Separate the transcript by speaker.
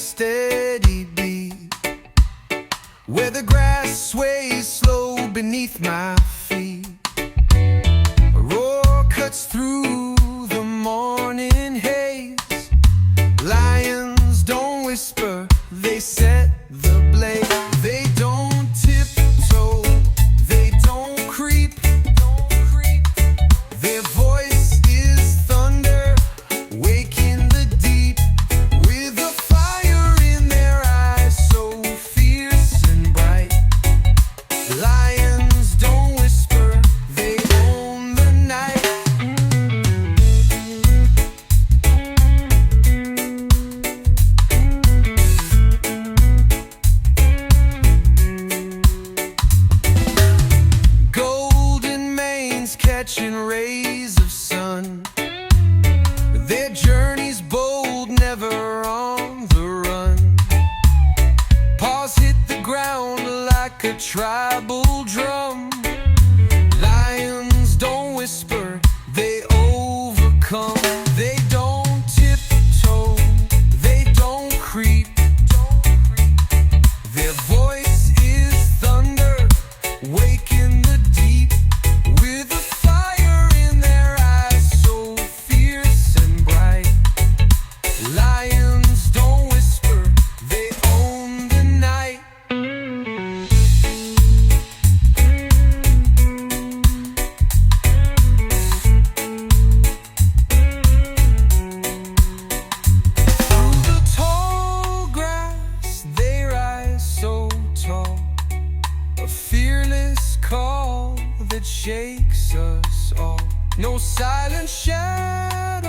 Speaker 1: steady beat, where the grass sways slow beneath my feet. A roar cuts through the morning haze. Lions don't whisper, they set the blaze. They don't tiptoe, they don't creep. Their voice is thunder, waking the deep, with a fire in their eyes so fierce and bright. Lions don't whisper, they own the night. Golden manes catching rays of sun, their journey's bold, never on the run. Paws hit the ground like a tribal drum. Lions don't whisper, they overcome. They don't tiptoe, they don't creep. Their voice is thunder, waking the deep, with a fire in their eyes so fierce and bright. Lions don't whisper, they own the night. Through the tall grass they rise so tall, a fearless call that shakes us all. No silent shadow